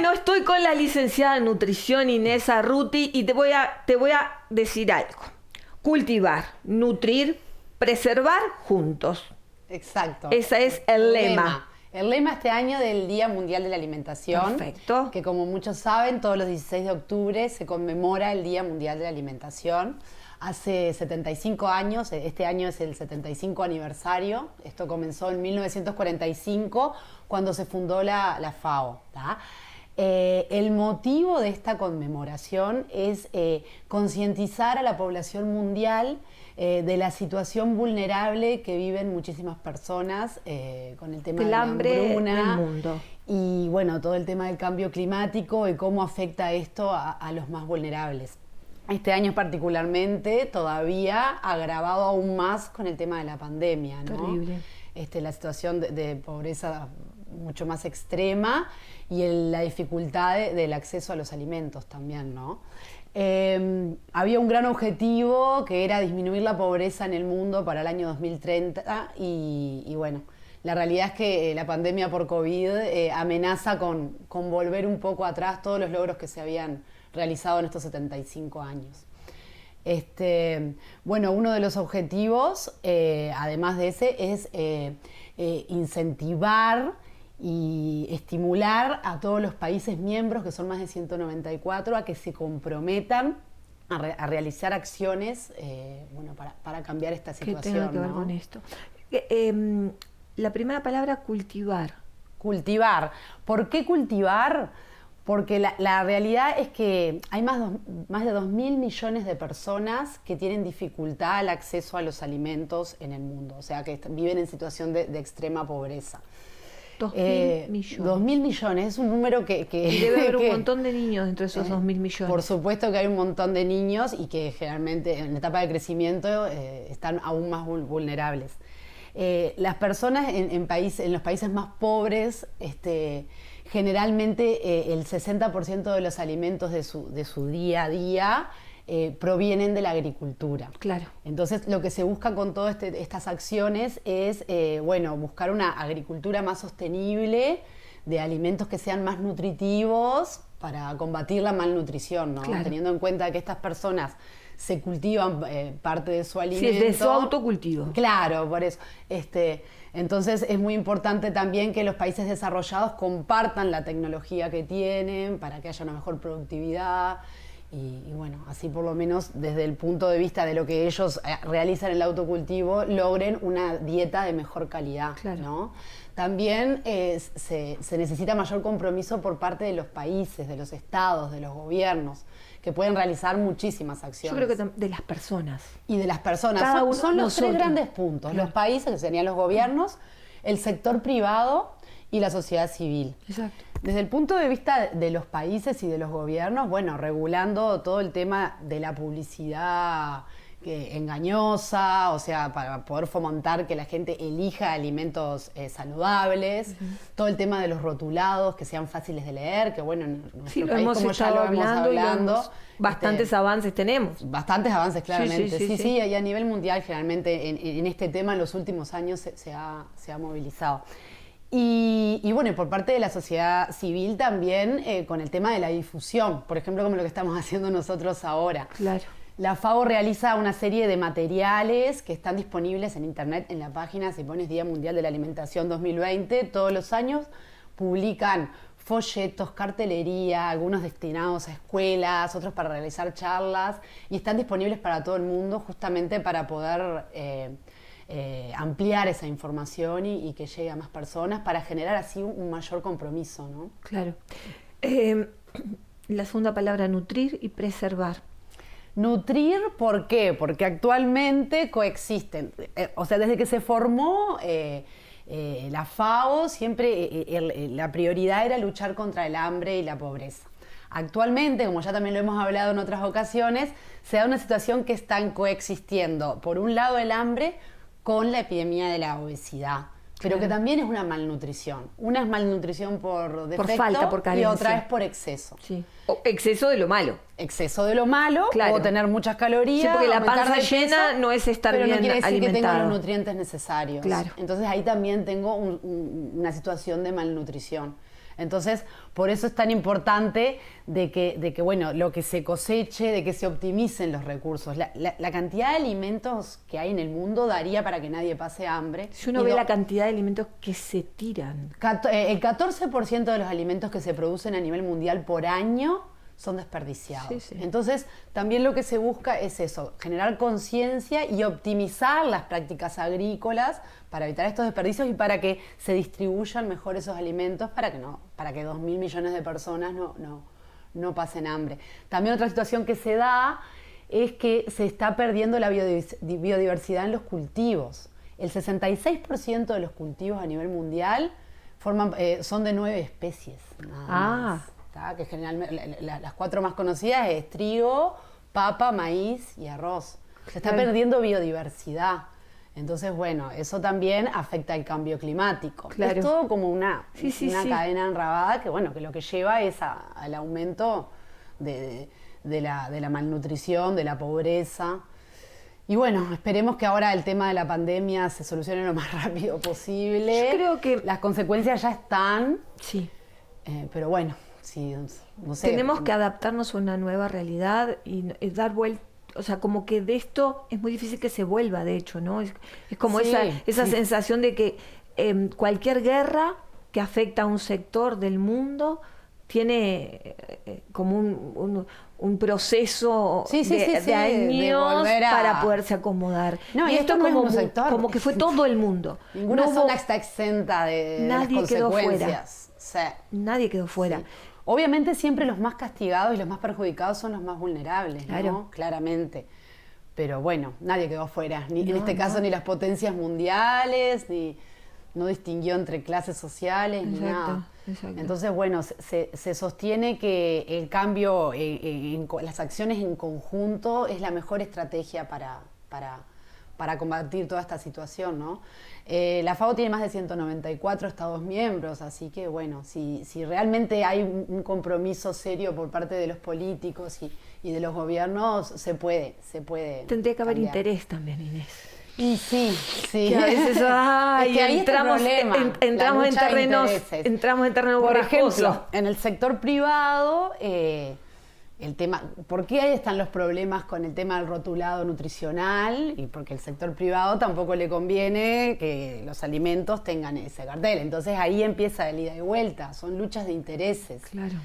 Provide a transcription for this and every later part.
Bueno, estoy con la licenciada en nutrición Inés Arruti y te voy a decir algo. Cultivar, nutrir, preservar juntos. Exacto. Ese es el lema. El lema este año del Día Mundial de la Alimentación. Perfecto. Que como muchos saben, todos los 16 de octubre se conmemora el Día Mundial de la Alimentación. Hace 75 años, este año es el 75 aniversario. Esto comenzó en 1945, cuando se fundó la FAO. ¿tá? El motivo de esta conmemoración es concientizar a la población mundial de la situación vulnerable que viven muchísimas personas con el tema de la hambruna en el mundo. Y bueno, todo el tema del cambio climático y cómo afecta esto a los más vulnerables. Este año particularmente todavía agravado aún más con el tema de la pandemia, ¿no? Terrible. La situación de pobreza mucho más extrema y la dificultad del acceso a los alimentos también, ¿no? Había un gran objetivo que era disminuir la pobreza en el mundo para el año 2030 y bueno, la realidad es que la pandemia por COVID amenaza con volver un poco atrás todos los logros que se habían realizado en estos 75 años. Bueno, uno de los objetivos, además de ese, es incentivar y estimular a todos los países miembros, que son más de 194, a que se comprometan a realizar acciones bueno, para cambiar esta situación. ¿Qué tenga que ver con esto? La primera palabra, cultivar. Cultivar. ¿Por qué cultivar? Porque la realidad es que hay más de 2.000 millones de personas que tienen dificultad al acceso a los alimentos en el mundo, o sea, que viven en situación de extrema pobreza. 2.000 millones. 2.000 millones, es un número que debe haber un montón de niños dentro de esos 2.000 millones. Por supuesto que hay un montón de niños y que generalmente en la etapa de crecimiento están aún más vulnerables. Las personas en los países más pobres, generalmente el 60% de los alimentos de su día a día provienen de la agricultura. Claro. Entonces, lo que se busca con todas estas acciones es, bueno, buscar una agricultura más sostenible, de alimentos que sean más nutritivos para combatir la malnutrición, ¿no? Claro. Teniendo en cuenta que estas personas se cultivan parte de su alimento. Sí, de su autocultivo. Claro, por eso. Entonces es muy importante también que los países desarrollados compartan la tecnología que tienen para que haya una mejor productividad y bueno, así por lo menos desde el punto de vista de lo que ellos realizan en el autocultivo, logren una dieta de mejor calidad, claro. ¿no? También se necesita mayor compromiso por parte de los países, de los estados, de los gobiernos, que pueden realizar muchísimas acciones. Yo creo que de las personas. Y de las personas. Son los tres grandes puntos. Claro. Los países, que serían los gobiernos, el sector privado y la sociedad civil. Exacto. Desde el punto de vista de los países y de los gobiernos, bueno, regulando todo el tema de la publicidad engañosa, o sea, para poder fomentar que la gente elija alimentos saludables, todo el tema de los rotulados, que sean fáciles de leer, que bueno, en nuestro país, como ya lo hemos hablando, bastantes avances tenemos. Bastantes avances, claramente. Sí, y a nivel mundial, generalmente, en este tema, en los últimos años se ha movilizado. Y bueno, por parte de la sociedad civil también, con el tema de la difusión, por ejemplo, como lo que estamos haciendo nosotros ahora. Claro. La FAO realiza una serie de materiales que están disponibles en internet, en la página, si pones Día Mundial de la Alimentación 2020, todos los años publican folletos, cartelería, algunos destinados a escuelas, otros para realizar charlas, y están disponibles para todo el mundo justamente para poder ampliar esa información y que llegue a más personas para generar así un mayor compromiso, ¿no? Claro. La segunda palabra, nutrir y preservar. Nutrir, ¿por qué? Porque actualmente coexisten. O sea, desde que se formó la FAO, siempre la prioridad era luchar contra el hambre y la pobreza. Actualmente, como ya también lo hemos hablado en otras ocasiones, se da una situación que están coexistiendo, por un lado, el hambre con la epidemia de la obesidad, pero que también es una malnutrición. Una es malnutrición por defecto, por falta, por carencia. Y otra es por exceso. Sí. O exceso de lo malo. exceso de lo malo, Claro. o tener muchas calorías. Sí, porque la aumentar panza de peso, llena no es estar pero bien no quiere decir que tengo alimentado. los nutrientes necesarios. Claro. Entonces ahí también tengo una situación de malnutrición. Entonces, por eso es tan importante de que, bueno, lo que se coseche, de que se optimicen los recursos. La cantidad de alimentos que hay en el mundo daría para que nadie pase hambre. Si uno Y ve no- la cantidad de alimentos que se tiran. El 14% de los alimentos que se producen a nivel mundial por año son desperdiciados. Sí, sí. Entonces, también lo que se busca es eso, generar conciencia y optimizar las prácticas agrícolas para evitar estos desperdicios y para que se distribuyan mejor esos alimentos para que 2.000 millones de personas no pasen hambre. También otra situación que se da es que se está perdiendo la biodiversidad en los cultivos. El 66% de los cultivos a nivel mundial son de 9 especies. Nada más. ¿Tá? Que generalmente las 4 más conocidas es trigo, papa, maíz y arroz. Se está perdiendo biodiversidad. Entonces, bueno, eso también afecta al cambio climático. Claro. Es todo como una Sí. cadena enrabada que, bueno, que lo que lleva es al aumento de la malnutrición, de la pobreza. Y bueno, esperemos que ahora el tema de la pandemia se solucione lo más rápido posible. Yo creo que- las consecuencias ya están, Sí. pero bueno, sí, no sé. Tenemos que adaptarnos a una nueva realidad y dar vuelta. O sea, como que de esto es muy difícil que se vuelva, de hecho, ¿no? Es como Sí, esa sí. sensación de que cualquier guerra que afecta a un sector del mundo tiene como un proceso de años volver a- para poderse acomodar. No, y esto no es un sector. como que fue todo el mundo. Ninguna No hubo- zona está exenta de las nadie quedó fuera. consecuencias. Sí. Nadie quedó fuera. Sí. Obviamente siempre los más castigados y los más perjudicados son los más vulnerables, ¿no? Claro. Claramente. Pero bueno, nadie quedó fuera. En No, este caso no. ni las potencias mundiales, ni no distinguió entre clases sociales, ni Exacto, nada. exacto. Entonces, bueno, se sostiene que el cambio, las acciones en conjunto es la mejor estrategia para combatir toda esta situación, ¿no? La FAO tiene más de 194 Estados miembros, así que bueno, si realmente hay un compromiso serio por parte de los políticos y de los gobiernos, se puede Tendría que haber cambiar. interés también, Inés. Y sí. Que a veces Es que ahí está el problema, la entramos en lucha de terrenos, intereses. entramos en terrenos Por borrascosos. ejemplo, en el sector privado, el tema, ¿por qué ahí están los problemas con el tema del rotulado nutricional? Y porque el sector privado tampoco le conviene que los alimentos tengan ese cartel. Entonces ahí empieza el ida y vuelta, son luchas de intereses. Claro.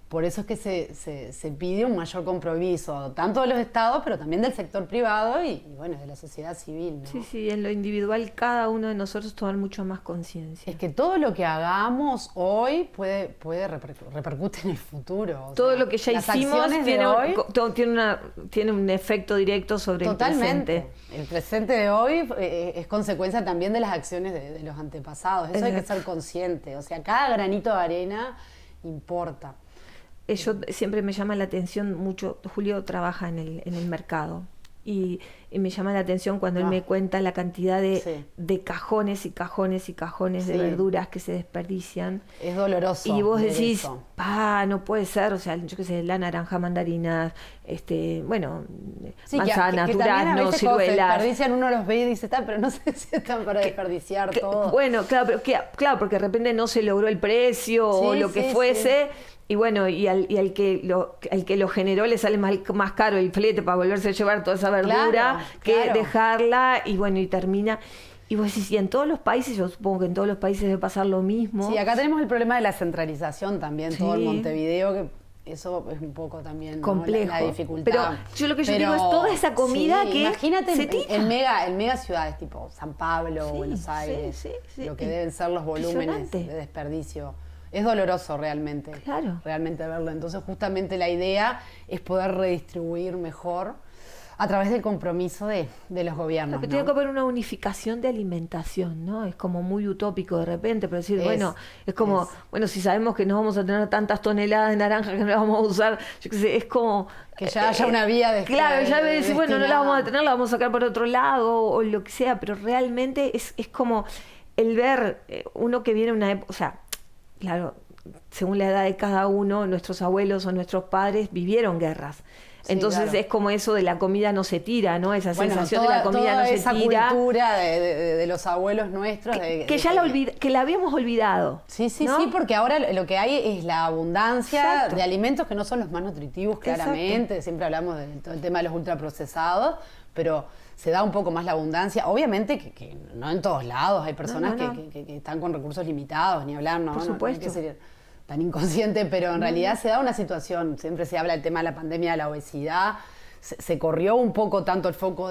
Por eso es que se pide un mayor compromiso, tanto de los estados, pero también del sector privado y bueno, de la sociedad civil, ¿no? Sí, en lo individual cada uno de nosotros tomar mucho más conciencia. Es que todo lo que hagamos hoy puede repercute en el futuro. O Todo sea, lo que ya las hicimos acciones de tiene, hoy, tiene un efecto directo sobre totalmente. el presente. El presente de hoy es consecuencia también de las acciones de los antepasados. Eso hay que Exacto. ser consciente. O sea, cada granito de arena importa. Yo siempre me llama la atención mucho, Julio trabaja en el mercado y me llama la atención cuando él me cuenta la cantidad de cajones y cajones y cajones de verduras que se desperdician. Es doloroso. Y vos ver decís, eso. no puede ser, o sea, yo qué sé, la naranja, mandarinas, bueno, Sí, manzanas, que también a duraznos, veces cuando se ciruelas. desperdician uno los ve y dice, pero no sé si están para desperdiciar todo. Bueno, claro, pero claro, porque de repente no se logró el precio o Sí, lo que sí, fuese. Y bueno, y al que lo generó le sale más caro el flete para volverse a llevar toda esa verdura Claro, que claro. dejarla y bueno, y termina. Y vos decís, y en todos los países, yo supongo que en todos los países debe pasar lo mismo. Sí, acá tenemos el problema de la centralización también, todo el Sí. Montevideo, que eso es un poco también, ¿no? Complejo. La dificultad. Pero yo lo que yo digo es toda esa comida que imagínate se tira. en mega ciudades tipo San Pablo, Sí, Buenos sí, Aires, sí. lo que deben ser los volúmenes Impresionante. de desperdicio. Es doloroso realmente, Claro. realmente verlo. Entonces justamente la idea es poder redistribuir mejor a través del compromiso de los gobiernos. Porque ¿no? tiene que haber una unificación de alimentación, ¿no? Es como muy utópico de repente, pero decir, bueno, si sabemos que no vamos a tener tantas toneladas de naranja que no las vamos a usar, yo qué sé, es como... Que ya haya una vía de Claro, ya me decís, bueno, no la destinada. vamos a tener, la vamos a sacar por otro lado o lo que sea, pero realmente es como el ver uno que viene una época, o sea, claro, según la edad de cada uno, nuestros abuelos o nuestros padres vivieron guerras. Sí, entonces claro. Es como eso de la comida no se tira, ¿no? Esa sensación de la comida no se tira. Toda esa cultura de los abuelos nuestros. Que la habíamos olvidado. Sí, sí, ¿no? sí, porque ahora lo que hay es la abundancia Exacto. de alimentos que no son los más nutritivos, claramente. Exacto. Siempre hablamos del tema de los ultraprocesados, pero se da un poco más la abundancia. Obviamente que no en todos lados, hay personas que están con recursos limitados, ni hablar, ¿no? Por supuesto. No hay que ser tan inconsciente, pero en realidad se da una situación, siempre se habla del tema de la pandemia de la obesidad, se corrió un poco tanto el foco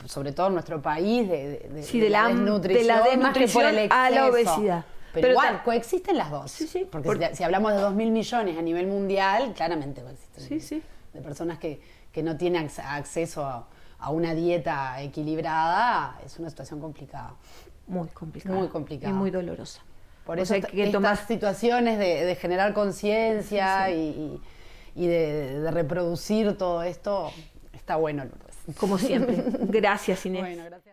sobre todo en nuestro país, de la desnutrición, de la desnutrición más que por el exceso. a la obesidad. Pero igual, coexisten las dos. Sí, sí. Porque si hablamos de 2.000 millones a nivel mundial, claramente coexisten. Sí, sí. De personas que no tienen acceso a una dieta equilibrada, es una situación complicada. Muy complicada. Muy complicada. Y muy dolorosa. Por eso estas situaciones de generar conciencia y de reproducir todo esto, está bueno, Lourdes. Como siempre. Gracias, Inés. Bueno, gracias.